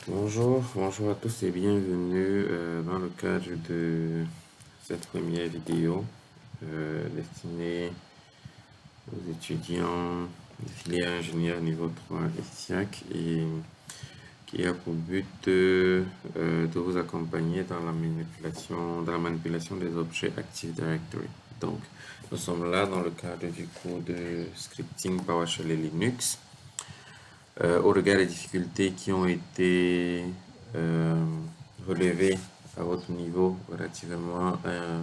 Bonjour à tous et bienvenue dans le cadre de cette première vidéo destinée aux étudiants de filière ingénieur niveau 3 et SIAC et qui a pour but de vous accompagner dans la manipulation des objets Active Directory. Donc, nous sommes là dans le cadre du cours de scripting PowerShell et Linux. Au regard des difficultés qui ont été relevées à votre niveau relativement à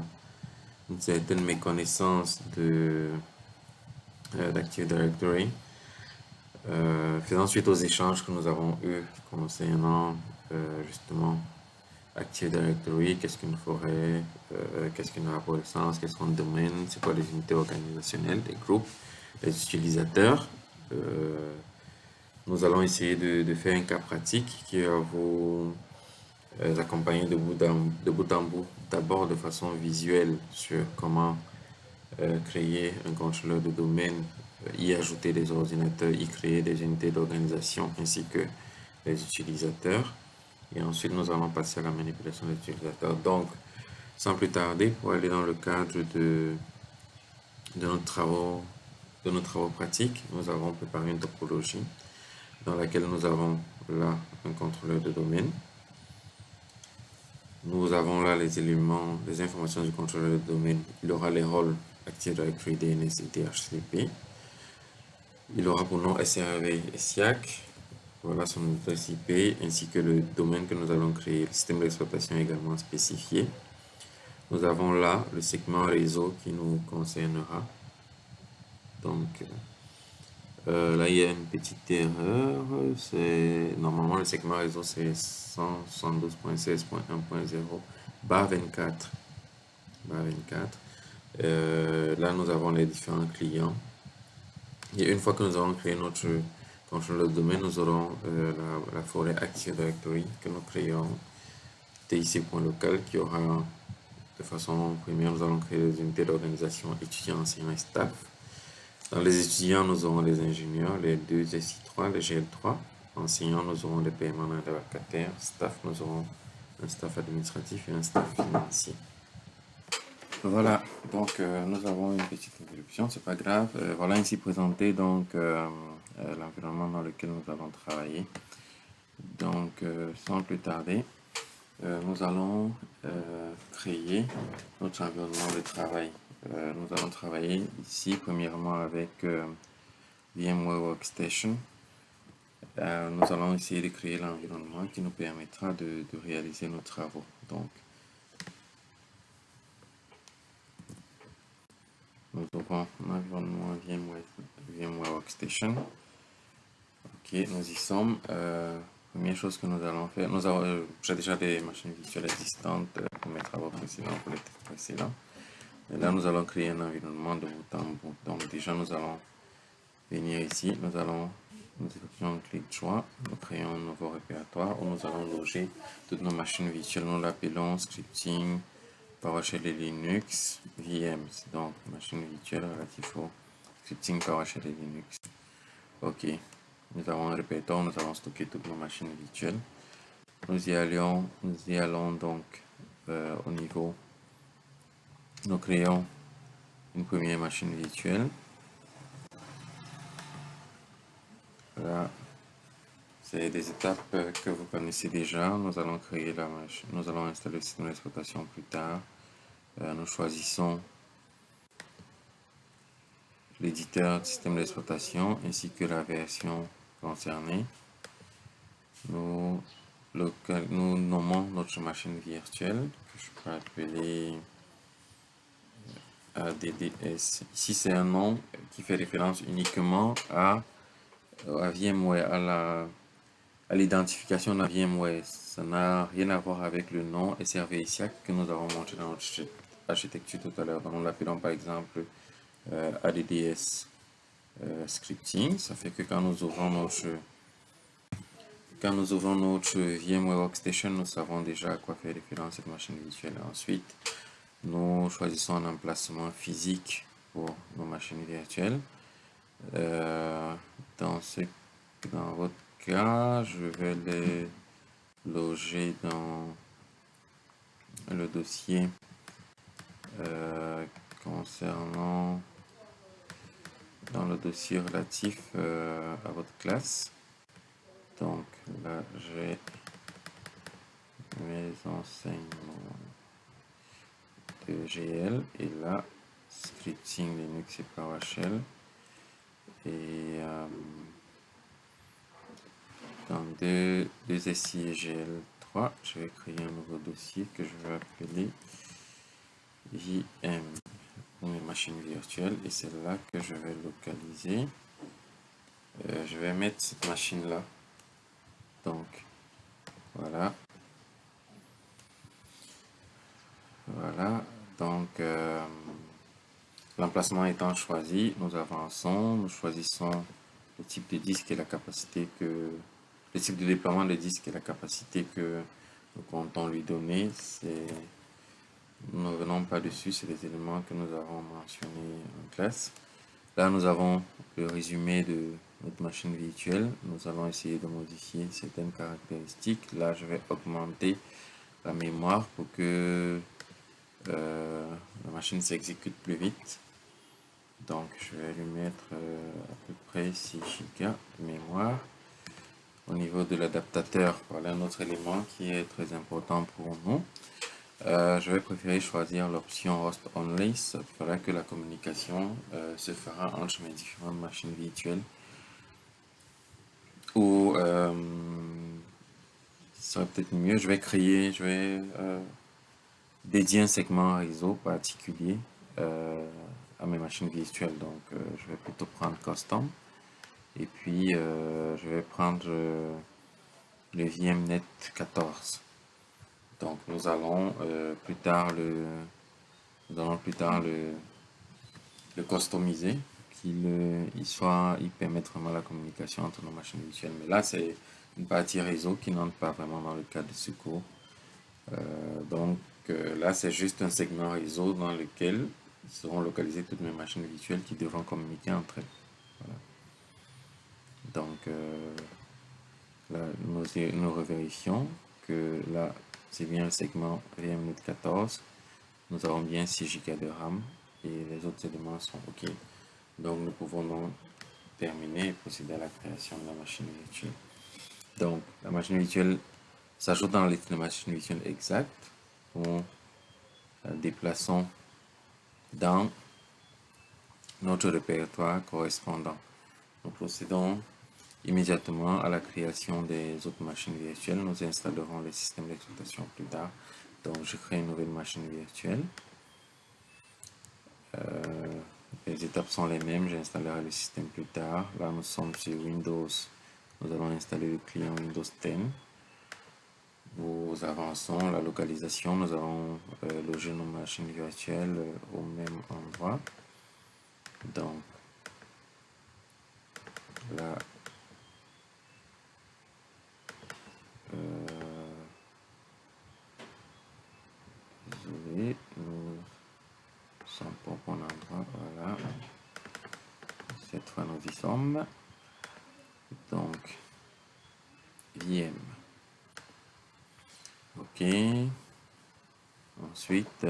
une certaine méconnaissance d'Active Directory, faisant suite aux échanges que nous avons eus concernant justement Active Directory, qu'est-ce qu'une forêt, qu'est-ce qu'une arborescence, qu'est-ce qu'un domaine, c'est quoi les unités organisationnelles, des groupes, les utilisateurs. Nous allons essayer de faire un cas pratique qui va vous accompagner de bout en bout, d'abord de façon visuelle sur comment créer un contrôleur de domaine, y ajouter des ordinateurs, y créer des unités d'organisation ainsi que les utilisateurs. Et ensuite, nous allons passer à la manipulation des utilisateurs. Donc, sans plus tarder, pour aller dans le cadre de nos travaux pratiques, nous avons préparé une topologie dans laquelle nous avons là un contrôleur de domaine. Nous avons là les éléments, les informations du contrôleur de domaine. Il aura les rôles Active Directory, DNS et DHCP. Il aura pour nom SRV et SIAC. Voilà son adresse IP ainsi que le domaine que nous allons créer. Le système d'exploitation également spécifié. Nous avons là le segment réseau qui nous concernera. Donc, là, il y a une petite erreur. Normalement, le segment réseau, c'est 172.16.1.0 /24. Là, nous avons les différents clients. Et une fois que nous aurons créé notre contrôleur de domaine, nous aurons la forêt Active Directory que nous créons TIC.local qui aura de façon première, nous allons créer les unités d'organisation étudiants, enseignants et staff. Dans les étudiants, nous aurons les ingénieurs, les 2 SI3, les GL3. Enseignants, nous aurons les permanents et les vacataires. Staff, nous aurons un staff administratif et un staff financier. Voilà, donc nous avons une petite introduction, c'est pas grave. Voilà ainsi présenté donc l'environnement dans lequel nous allons travailler. Donc sans plus tarder, nous allons créer notre environnement de travail. Nous allons travailler ici premièrement avec VMware Workstation. Nous allons essayer de créer l'environnement qui nous permettra de réaliser nos travaux. Donc, nous aurons un environnement VMware Workstation. Ok, nous y sommes. Première chose que nous allons faire, j'ai déjà des machines virtuelles existantes pour mes travaux précédents, pour les tests précédents. Et là, nous allons créer un environnement de bout en bout. Donc, déjà, nous allons venir ici. Nous effectuons un clic droit. Nous créons un nouveau répertoire où nous allons loger toutes nos machines virtuelles. Nous l'appelons scripting PowerShell et Linux VMs. Donc, machine virtuelle relative au scripting PowerShell et Linux. Ok. Nous avons un répertoire, nous allons stocker toutes nos machines virtuelles. Nous y allons donc au niveau. Nous créons une première machine virtuelle. Là, c'est des étapes que vous connaissez déjà. Nous allons créer la machine. Nous allons installer le système d'exploitation plus tard. Nous choisissons l'éditeur du système d'exploitation ainsi que la version concernée. Nous nommons notre machine virtuelle que je peux appeler ADDS. Ici, c'est un nom qui fait référence uniquement à VMware, à l'identification de la VMware. Ça n'a rien à voir avec le nom SRV-SIAC que nous avons montré dans notre architecture tout à l'heure. Nous l'appelons par exemple ADDS scripting. Ça fait que quand nous ouvrons notre VMware Workstation, nous savons déjà à quoi faire référence cette machine virtuelle. Ensuite, nous choisissons un emplacement physique pour nos machines virtuelles. Dans votre cas, je vais loger dans le dossier concernant dans le dossier relatif à votre classe. Donc là, j'ai mes enseignements de GL et là, scripting Linux et PowerShell. Et dans 2 SI GL3, je vais créer un nouveau dossier que je vais appeler JM pour mes machines virtuelles et c'est là que je vais localiser. Je vais mettre cette machine là. Donc voilà. Voilà. Donc l'emplacement étant choisi, nous avançons, nous choisissons le type de disque et la capacité que le type de déploiement de disque et la capacité que nous comptons lui donner. Nous ne revenons pas dessus, c'est les éléments que nous avons mentionnés en classe. Là, nous avons le résumé de notre machine virtuelle. Nous allons essayer de modifier certaines caractéristiques. Là, je vais augmenter la mémoire pour que la machine s'exécute plus vite. Donc, je vais lui mettre à peu près 6 Go de mémoire. Au niveau de l'adaptateur, voilà un autre élément qui est très important pour nous. Je vais préférer choisir l'option Host Only. Ça fera que la communication se fera entre mes différentes machines virtuelles. Ou ce serait peut-être mieux, je vais dédier un segment réseau particulier à mes machines virtuelles. Donc je vais plutôt prendre Custom. Et puis je vais prendre le VMnet 14. Donc nous allons plus tard le customiser, il permette vraiment la communication entre nos machines virtuelles. Mais là, c'est une partie réseau qui n'entre pas vraiment dans le cadre de ce cours. Donc là, c'est juste un segment réseau dans lequel seront localisées toutes mes machines virtuelles qui devront communiquer entre elles. Voilà. Donc là, nous revérifions que là, c'est bien le segment VMnet 14. Nous avons bien 6 Go de RAM et les autres éléments sont OK. Donc nous pouvons donc terminer et procéder à la création de la machine virtuelle. Donc la machine virtuelle s'ajoute dans la liste de machines virtuelles exactes. Nous la déplaçons dans notre répertoire correspondant. Nous procédons immédiatement à la création des autres machines virtuelles. Nous installerons les systèmes d'exploitation plus tard. Donc je crée une nouvelle machine virtuelle. Les étapes sont les mêmes, j'installerai le système plus tard. Là, nous sommes sur Windows. Nous allons installer le client Windows 10. Nous avançons la localisation. Nous allons loger nos machines virtuelles au même endroit. Donc, là, désolé, nous sommes au bon endroit. Voilà. Cette fois, nous y sommes. Donc, VM. OK. Ensuite,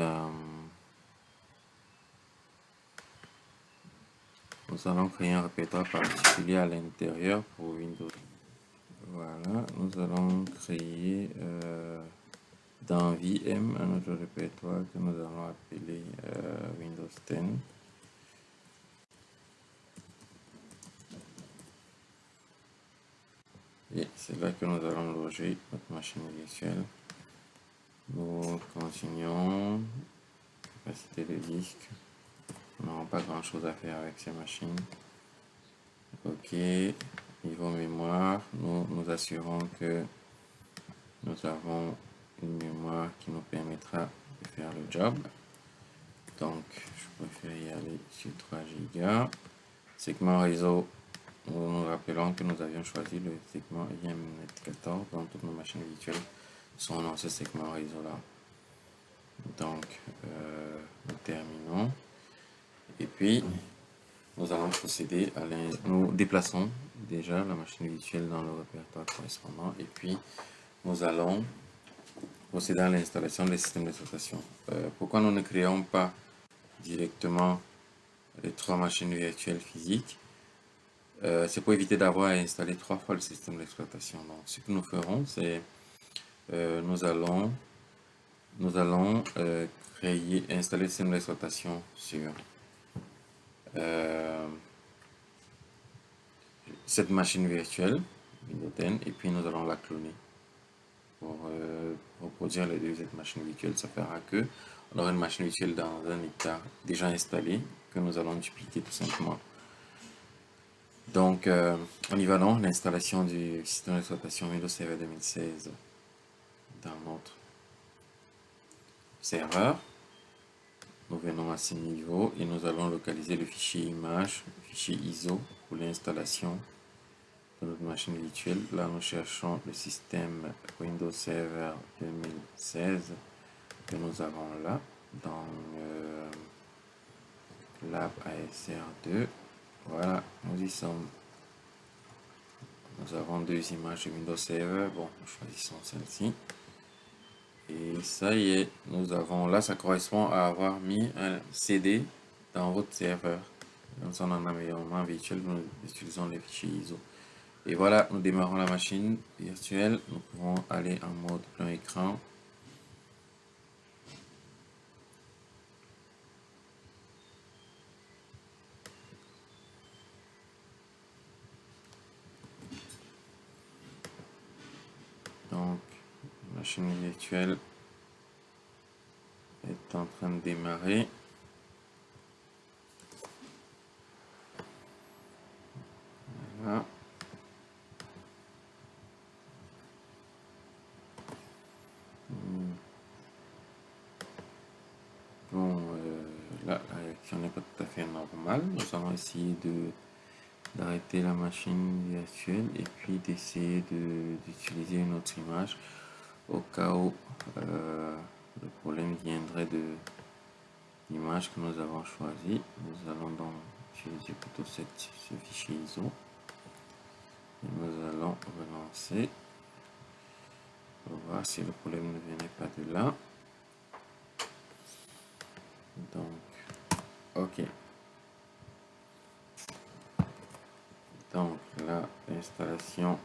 nous allons créer un répertoire particulier à l'intérieur pour Windows. Voilà, nous allons créer dans VM un autre répertoire que nous allons appeler Windows 10. Et c'est là que nous allons loger notre machine virtuelle. Nous continuons. Capacité de disque. Nous n'avons pas grand chose à faire avec ces machines. OK. Niveau mémoire, nous nous assurons que nous avons une mémoire qui nous permettra de faire le job. Donc, je préfère y aller sur 3 Go. Segment réseau, nous nous rappelons que nous avions choisi le segment IMNet 14, donc toutes nos machines virtuelles sont dans ce segment réseau-là. Donc, nous terminons. Et puis, nous allons procéder à nous déplaçons déjà la machine virtuelle dans le répertoire correspondant et puis nous allons procéder à l'installation des systèmes d'exploitation. Pourquoi nous ne créons pas directement les 3 machines virtuelles physiques? C'est pour éviter d'avoir à installer 3 fois le système d'exploitation. Donc, ce que nous ferons, c'est nous allons installer le système d'exploitation sur cette machine virtuelle, Windows 10, et puis nous allons la cloner pour reproduire les deux machines virtuelles. Ça fera que on aura une machine virtuelle dans un état déjà installé que nous allons dupliquer tout simplement. Donc, on y va donc, l'installation du système d'exploitation Windows Server 2016 dans notre serveur. Nous venons à ce niveau et nous allons localiser le fichier image, le fichier ISO pour l'installation de notre machine virtuelle. Là, nous cherchons le système Windows Server 2016 que nous avons là dans Lab ASR2. Voilà, nous y sommes. Nous avons 2 images de Windows Server. Bon, nous choisissons celle-ci. Et ça y est, nous avons là, ça correspond à avoir mis un CD dans votre serveur. Dans son environnement virtuel, nous utilisons les fichiers ISO. Et voilà, nous démarrons la machine virtuelle. Nous pouvons aller en mode plein écran. Donc, la machine virtuelle est en train de démarrer. Voilà. Bon, là, la réaction n'est pas tout à fait normale. Nous allons essayer d'arrêter la machine virtuelle et puis d'essayer d'utiliser une autre image au cas où le problème viendrait de l'image que nous avons choisie. Nous allons donc utiliser plutôt ce fichier ISO et nous allons relancer pour voir si le problème ne venait pas de là. Donc, ok. Donc là, l'installation du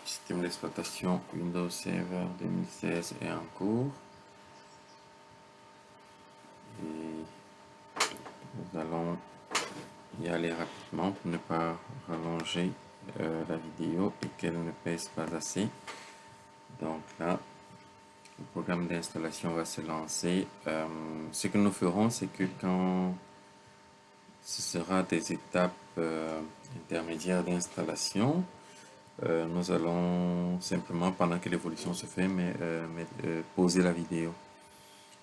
système d'exploitation Windows Server 2016 est en cours. Et nous allons y aller rapidement pour ne pas rallonger la vidéo et qu'elle ne pèse pas assez. Donc là, le programme d'installation va se lancer. Ce que nous ferons, c'est que quand ce sera des étapes intermédiaires d'installation, nous allons simplement, pendant que l'évolution se fait, poser la vidéo.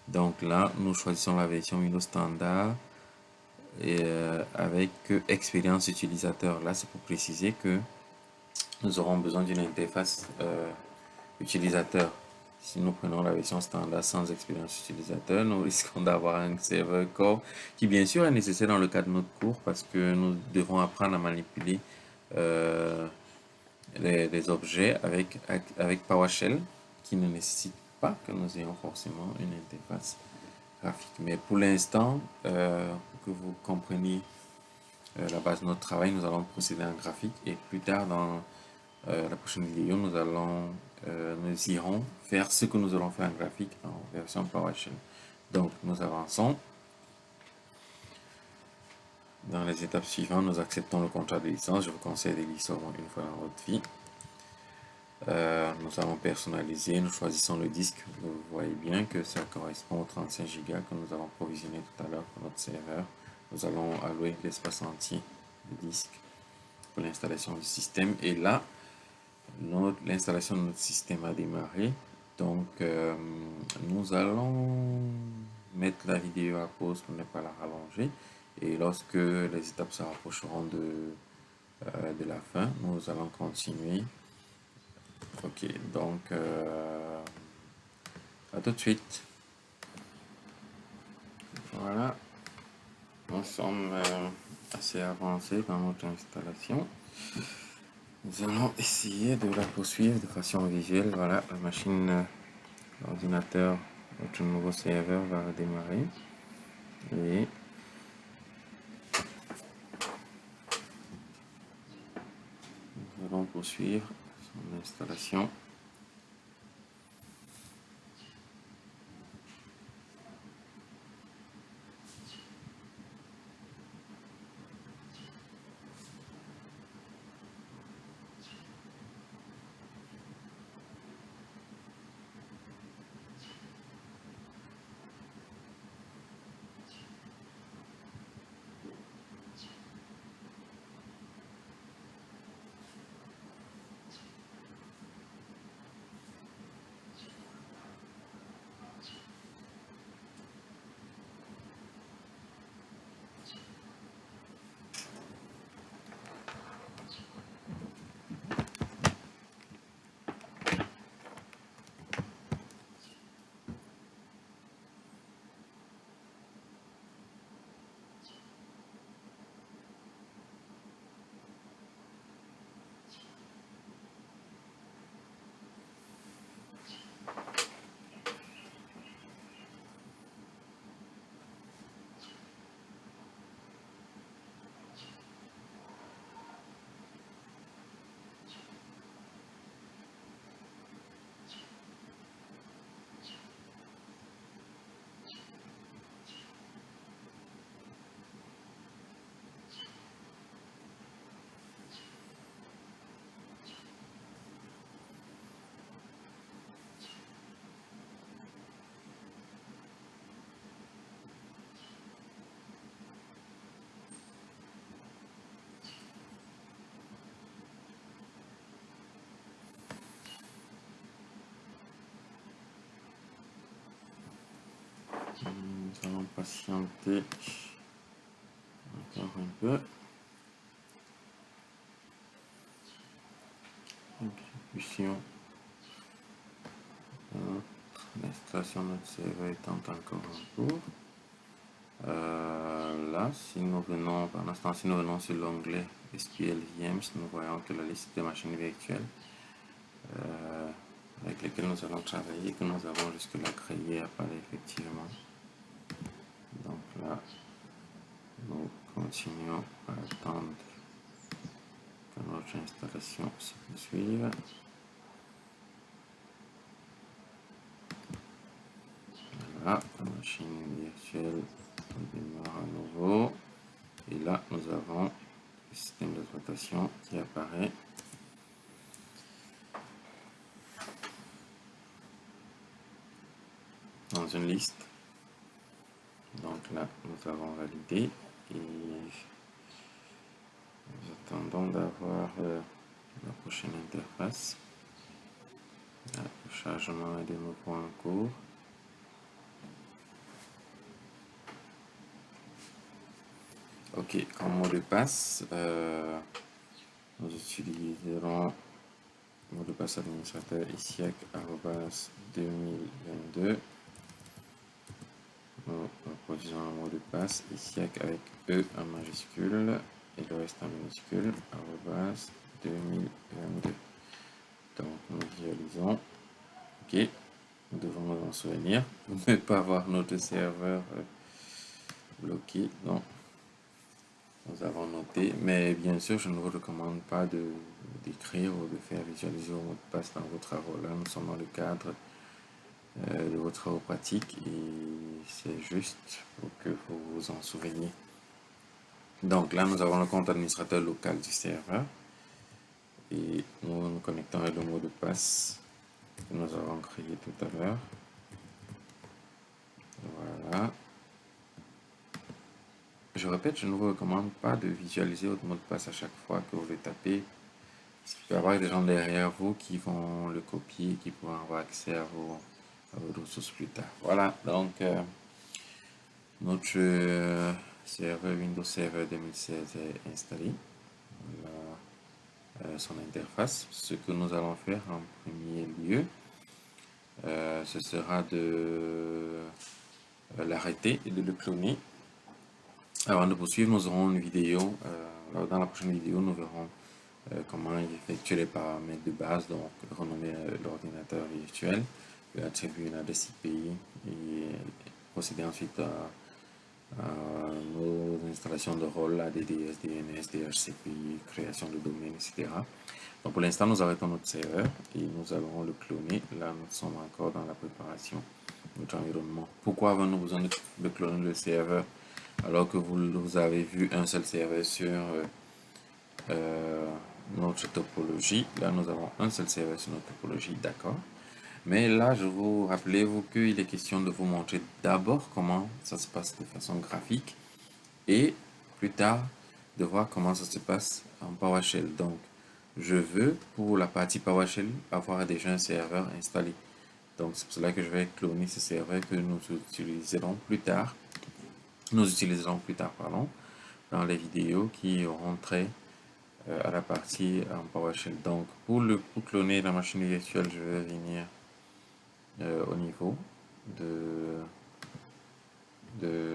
Donc là, nous choisissons la version Windows Standard et avec expérience utilisateur. Là, c'est pour préciser que nous aurons besoin d'une interface utilisateur. Si nous prenons la version standard sans expérience utilisateur, nous risquons d'avoir un serveur core qui bien sûr est nécessaire dans le cadre de notre cours parce que nous devons apprendre à manipuler les objets avec PowerShell qui ne nécessite pas que nous ayons forcément une interface graphique. Mais pour l'instant, pour que vous compreniez la base de notre travail, nous allons procéder en graphique et plus tard dans la prochaine vidéo, nous irons faire ce que nous allons faire en graphique en version PowerShell. Donc, nous avançons. Dans les étapes suivantes, nous acceptons le contrat de licence. Je vous conseille de lire ça au moins une fois dans votre vie. Nous allons personnaliser, nous choisissons le disque. Vous voyez bien que ça correspond aux 35 Go que nous avons provisionné tout à l'heure pour notre serveur. Nous allons allouer l'espace entier du disque pour l'installation du système. Et là, l'installation de notre système a démarré. Donc, nous allons mettre la vidéo à pause pour ne pas la rallonger. Et lorsque les étapes se rapprocheront de la fin, nous allons continuer. Ok, donc à tout de suite. Voilà, nous sommes assez avancés dans notre installation. Nous allons essayer de la poursuivre de façon visuelle. Voilà, la machine, l'ordinateur, notre nouveau serveur va redémarrer. Et nous allons poursuivre son installation. Nous allons patienter encore un peu. Exécution. L'installation de notre serveur étant encore en cours. Là, si nous venons, par l'instant, si nous venons sur l'onglet SQL VMs, nous voyons que la liste de machines virtuelles avec lesquelles nous allons travailler, que nous avons jusque-là créé, apparaît effectivement. Donc là, nous continuons à attendre que notre installation se poursuive. Voilà, la machine virtuelle démarre à nouveau. Et là, nous avons le système d'exploitation qui apparaît. Dans une liste. Donc là, nous avons validé et nous attendons d'avoir la prochaine interface. Là, le chargement est de nouveau en cours. Ok, comme mot de passe, nous utiliserons mot de passe administrateur isiac@2022. Nous reproduisons un mot de passe isiac avec E en majuscule et le reste en minuscule, @2022. Donc nous visualisons. Ok, nous devons nous en souvenir pour ne pas avoir notre serveur bloqué. Donc nous avons noté, mais bien sûr je ne vous recommande pas d'écrire ou de faire visualiser vos mots de passe dans vos travaux. Là nous sommes dans le cadre de vos travaux pratiques et c'est juste pour que vous vous en souveniez. Donc là nous avons le compte administrateur local du serveur et nous nous connectons avec le mot de passe que nous avons créé tout à l'heure. Voilà. Je répète, je ne vous recommande pas de visualiser votre mot de passe à chaque fois que vous le tapez. Parce qu'il peut y avoir des gens derrière vous qui vont le copier, qui pourront avoir accès à vos ressources plus tard. Voilà, donc notre serveur Windows Server 2016 est installé. Voilà, son interface. Ce que nous allons faire en premier lieu, ce sera de l'arrêter et de le cloner. Avant de poursuivre, nous aurons une vidéo. Dans la prochaine vidéo, nous verrons comment effectuer les paramètres de base, donc renommer l'ordinateur virtuel, lui attribuer une adresse IP et procéder ensuite à nos installations de rôle, ADDS, DNS, DHCP, création de domaine, etc. Donc pour l'instant, nous arrêtons notre serveur et nous allons le cloner. Là, nous sommes encore dans la préparation de notre environnement. Pourquoi avons-nous besoin de cloner le serveur alors que vous avez vu un seul serveur sur notre topologie? Là, nous avons un seul serveur sur notre topologie, d'accord. Mais là, je vous rappelez-vous qu'il est question de vous montrer d'abord comment ça se passe de façon graphique et plus tard de voir comment ça se passe en PowerShell. Donc, je veux pour la partie PowerShell avoir déjà un serveur installé. Donc, c'est pour cela que je vais cloner ce serveur que nous utiliserons plus tard. Pardon, dans les vidéos qui auront trait à la partie en PowerShell. Donc, pour cloner la machine virtuelle, je vais venir au niveau de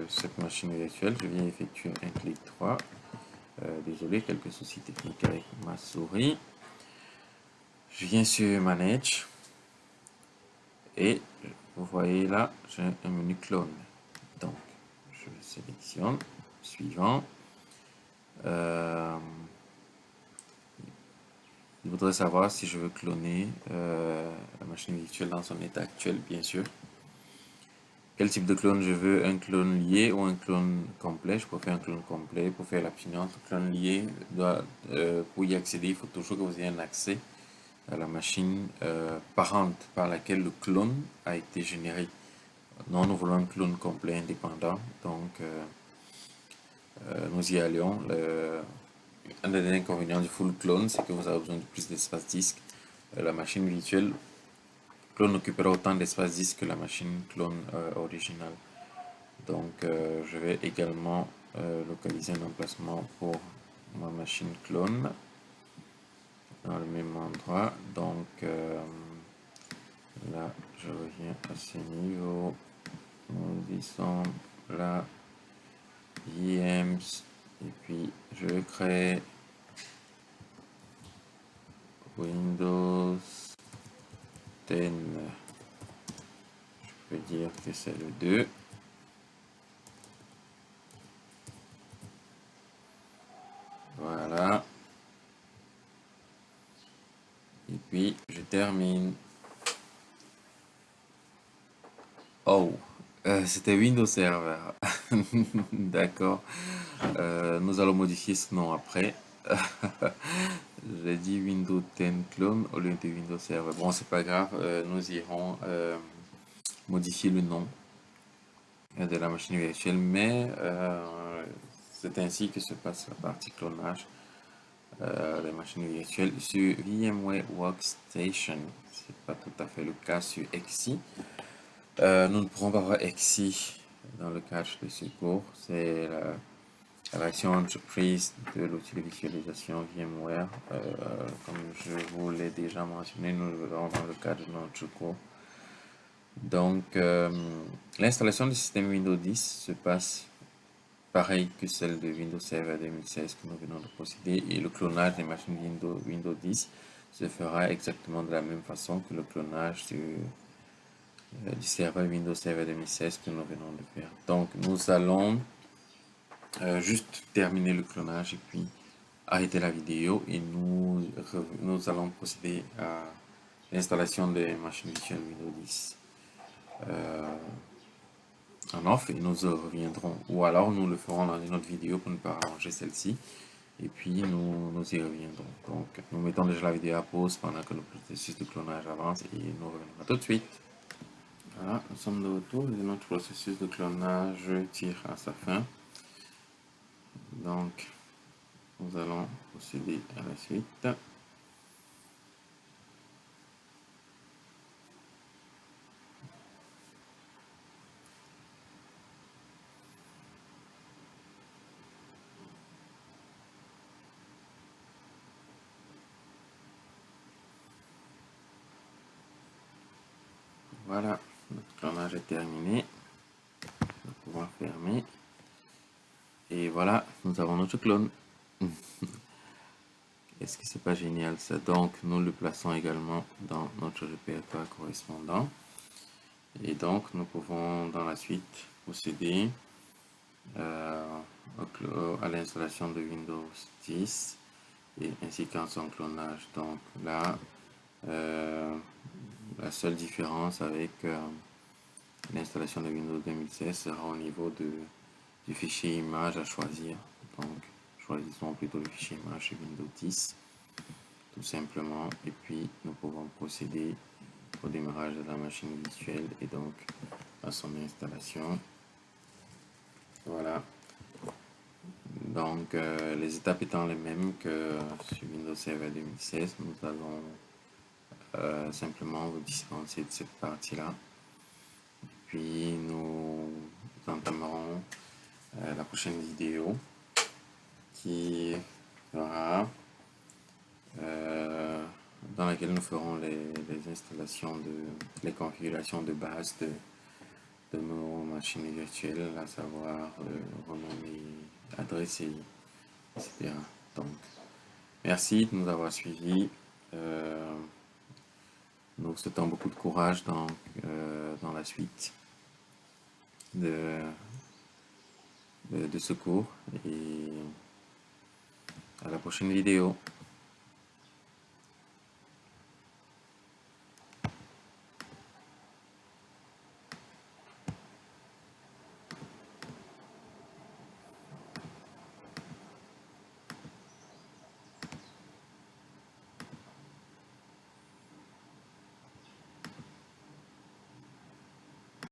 cette machine virtuelle. Je viens effectuer un clic droit. Désolé, quelques soucis techniques avec ma souris. Je viens sur Manage et vous voyez là, j'ai un menu clone. Donc, je sélectionne, suivant. Je voudrais savoir si je veux cloner la machine virtuelle dans son état actuel, bien sûr. Quel type de clone je veux? Un clone lié ou un clone complet? Je préfère un clone complet pour faire l'abstinence. Le clone lié, pour y accéder, il faut toujours que vous ayez un accès à la machine parente par laquelle le clone a été généré. Non, nous voulons un clone complet indépendant, donc nous y allons. Un des inconvénients du full clone, c'est que vous avez besoin de plus d'espace disque. La machine virtuelle clone occupera autant d'espace disque que la machine clone originale. Donc je vais également localiser un emplacement pour ma machine clone dans le même endroit. Donc là je reviens à ce niveau, nous disons là VMs et puis je crée Windows 10. Je peux dire que c'est le 2. Voilà. Et puis je termine. Oh, c'était Windows Server. D'accord. Nous allons modifier ce nom après. J'ai dit Windows 10 Clone au lieu de Windows Server. Bon, c'est pas grave. Nous irons modifier le nom de la machine virtuelle, mais c'est ainsi que se passe la partie clonage des machines virtuelles sur VMware Workstation. C'est pas tout à fait le cas sur XC. Nous ne pourrons pas voir XC dans le cadre de ce cours. C'est la version entreprise de l'outil de visualisation VMware. Comme je vous l'ai déjà mentionné, nous le verrons dans le cadre de notre cours. Donc, l'installation du système Windows 10 se passe pareil que celle de Windows Server 2016 que nous venons de procéder, et le clonage des machines Windows 10 se fera exactement de la même façon que le clonage du serveur Windows Server 2016 que nous venons de faire. Donc, nous allons juste terminer le clonage et puis arrêter la vidéo, et nous allons procéder à l'installation des machines virtuelles Windows 10 en off, et nous reviendrons, ou alors nous le ferons dans une autre vidéo pour ne pas arranger celle-ci, et puis nous y reviendrons. Donc nous mettons déjà la vidéo à pause pendant que le processus de clonage avance, et nous reviendrons tout de suite. Voilà, nous sommes de retour et notre processus de clonage tire à sa fin. Donc nous allons procéder à la suite. Voilà, notre clonage est terminé. Nous pouvons fermer. Et voilà, nous avons notre clone. Est-ce que c'est pas génial ça? Donc nous le plaçons également dans notre répertoire correspondant. Et donc nous pouvons dans la suite procéder à l'installation de Windows 10 et ainsi qu'en son clonage. Donc là, la seule différence avec l'installation de Windows 2016 sera au niveau du fichier image à choisir. Donc choisissons plutôt le fichier image chez Windows 10 tout simplement, et puis nous pouvons procéder au démarrage de la machine virtuelle et donc à son installation. Voilà. Donc les étapes étant les mêmes que sur Windows Server 2016, nous allons simplement vous dispenser de cette partie-là. Puis nous entamerons la prochaine vidéo qui sera dans laquelle nous ferons les installations les configurations de base de nos machines virtuelles, à savoir renommer, adresse, etc. Donc, merci de nous avoir suivis. Nous souhaitons beaucoup de courage dans la suite de ce cours et à la prochaine vidéo.